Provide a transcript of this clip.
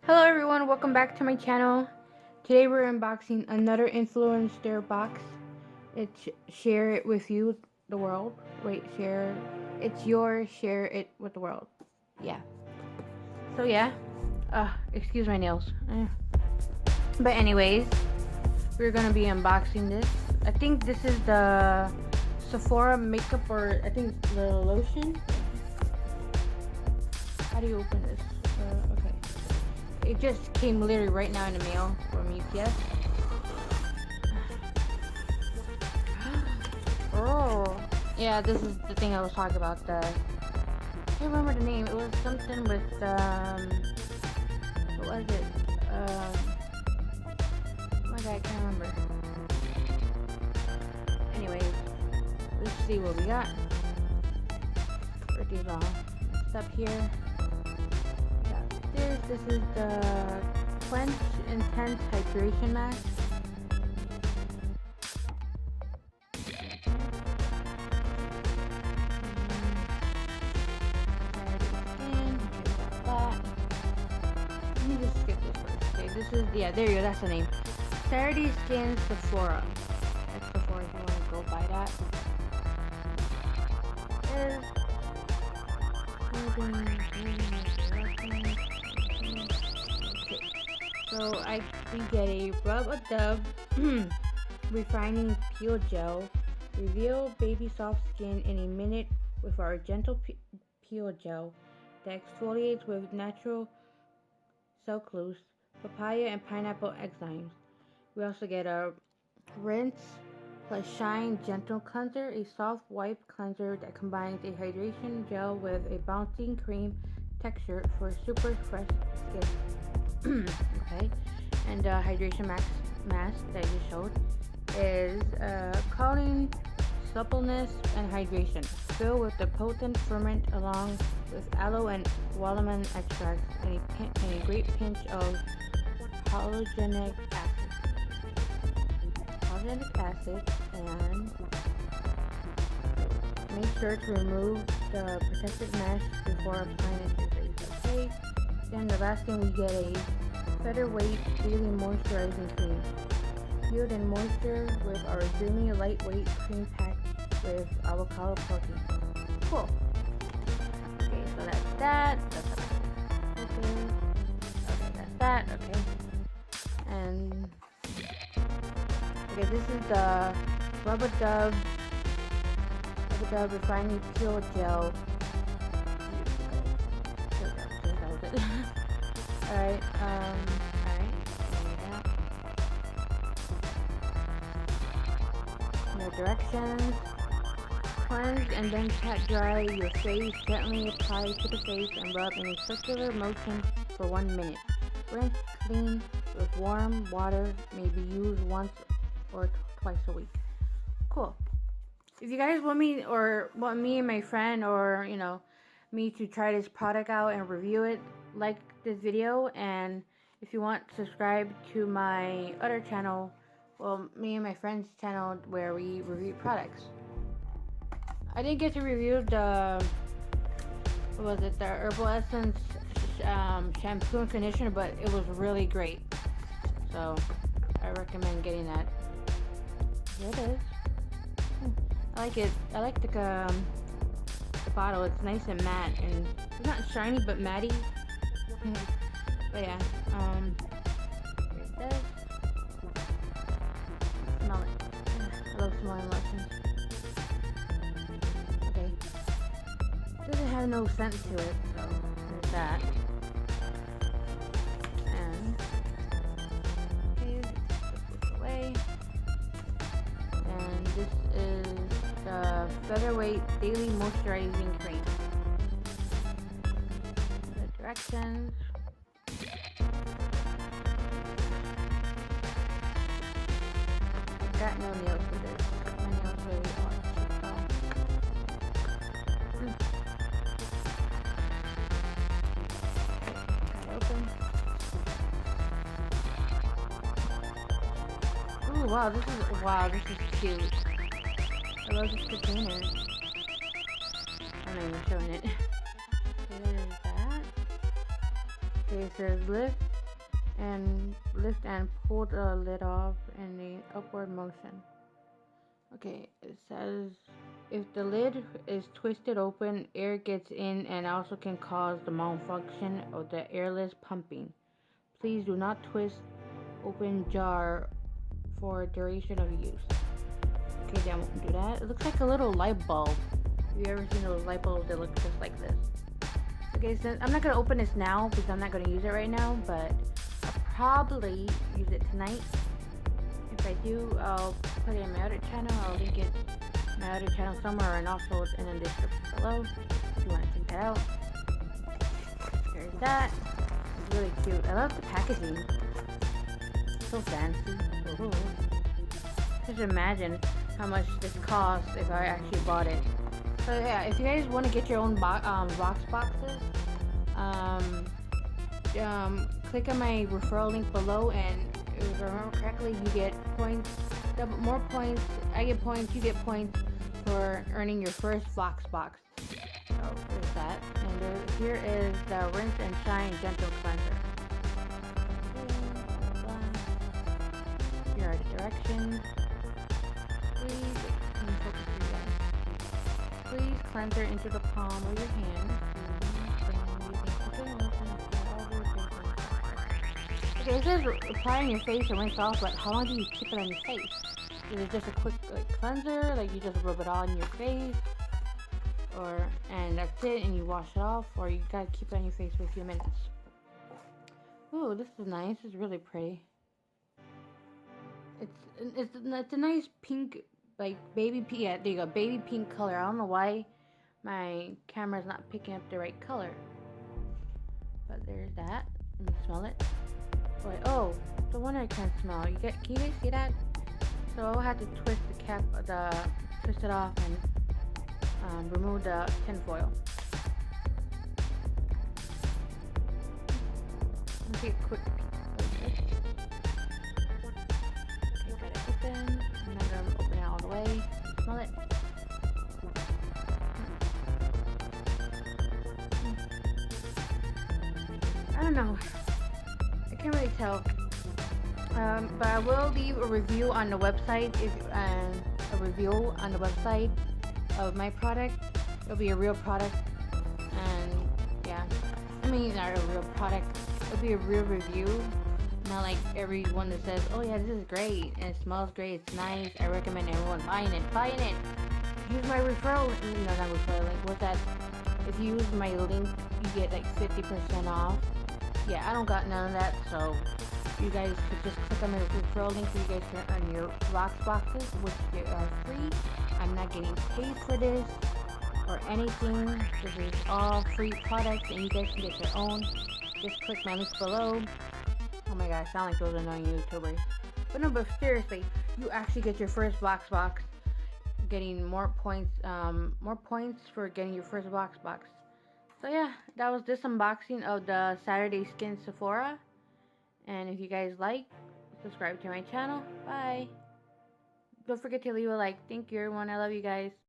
Hello everyone, welcome back to my channel. Today we're unboxing another Influenster box. It's share it with you, the world. Wait, share. It's yours, share it with the world. Yeah. So yeah. Excuse my nails. But anyways, we're gonna be unboxing this. I think this is the Sephora makeup, or I think the lotion. How do you open this? Okay. It just came literally right now in the mail from UPS. Oh, yeah, this is the thing I was talking about. I can't remember the name. It was something with, what was it? Oh my god, I can't remember. Anyways, let's see what we got. Put these all stuff here. This is the Quench Intense Hydration Mask. Let me just skip this first. Okay, this is, yeah, there you go, that's the name. Clarity Skin Sephora. That's Sephora if you want to go buy that. So we get a Rub-A-Dub Refining Peel Gel. Reveal baby soft skin in a minute with our gentle peel gel that exfoliates with natural cellulose, papaya, and pineapple enzymes. We also get a Rinse plus Shine Gentle Cleanser, a soft wipe cleanser that combines a hydration gel with a bouncing cream texture for super fresh skin. Okay, and the hydration mask that I just showed is calling suppleness and hydration, filled with the potent ferment along with aloe and watermelon extracts and a great pinch of hyaluronic acid, and make sure to remove the protective mesh before applying it to your face. Okay. Then the last thing, we get a featherweight daily moisturizing cream, filled in moisture with our dreamy lightweight cream packed with avocado protein. Cool. Okay, so that's that. Okay, that's that. Okay, and okay, this is the Rub-A-Dub Refining Peel Gel. Alright, no directions. Cleanse and then pat dry your face. Gently apply to the face and rub in a circular motion for 1 minute. Rinse clean with warm water. May be used once or twice a week. Cool. If you guys want me and my friend, or me to try this product out and review it, like this video, and if you want, subscribe to my other channel, well, me and my friend's channel, where we review products. I didn't get to review the the Herbal Essence shampoo and conditioner, but it was really great, so I recommend getting that. Here it is. I like it. I like the bottle. It's nice and matte, and it's not shiny but matty. But yeah, here's this. Smell it. I love smelling lotions. Okay. Doesn't have no scent to it, so there's that. And okay, put this away. And this is the Featherweight Daily Moisturizing Cream. The directions. I got no nails for this. My nails really are. Open. Ooh, wow, this is cute. I love this container. I'm not even showing it. There's that. Okay, it says lift and lift and pull the lid off in the upward motion. Okay, it says if the lid is twisted open, air gets in and also can cause the malfunction of the airless pumping. Please do not twist open jar for duration of use. Okay, then we'll do that. It looks like a little light bulb. Have you ever seen those light bulbs that look just like this? Okay, so I'm not going to open this now because I'm not going to use it right now, but I'll probably use it tonight. If I do, I'll put it in my other channel. I'll link it my other channel somewhere and also in the description below if you want to check that out. There's that. It's really cute. I love the packaging. So fancy. Ooh. Just imagine how much this costs if I actually bought it. So yeah, if you guys want to get your own Vox boxes, click on my referral link below, and if I remember correctly, you get points, more points. I get points, you get points for earning your first Vox box. So there's that. And here is the Rinse and Shine Gentle Cleanser. Here are the directions. Please cleanser into the palm of your hand. Okay, it says apply on your face and rinse off, but how long do you keep it on your face? Is it just a quick cleanser, like you just rub it on your face, and that's it, and you wash it off, or you gotta keep it on your face for a few minutes? Ooh, this is nice. It's really pretty. It's a nice pink, like baby pink. Yeah, there you go, baby pink color. I don't know why my camera's not picking up the right color, but there's that. Let me smell it. Wait, oh, the one I can't smell. Can you guys see that? So I'll have to twist the cap, twist it off and remove the tinfoil. Let's take a quick peek. I'm not gonna open it all the way. Smell it. I don't know. I can't really tell. But I will leave a review on the website. Of my product. It'll be a real product, and yeah, I mean not a real product. It'll be a real review. Not like everyone that says, oh yeah, this is great, and it smells great, it's nice, I recommend everyone buying it. Use my referral, no, not referral link, what's that? If you use my link, you get like 50% off. Yeah, I don't got none of that, so you guys could just click on my referral link so you guys can earn your Vox boxes, which are free. I'm not getting paid for this or anything. This is all free products, and you guys can get your own. Just click my link below. Oh my god, I sound like those annoying YouTubers. But no, but seriously, you actually get your first Vox box, getting more points for getting your first Vox box. So yeah, that was this unboxing of the Saturday Skin Sephora. And if you guys like, subscribe to my channel. Bye. Don't forget to leave a like. Thank you everyone. I love you guys.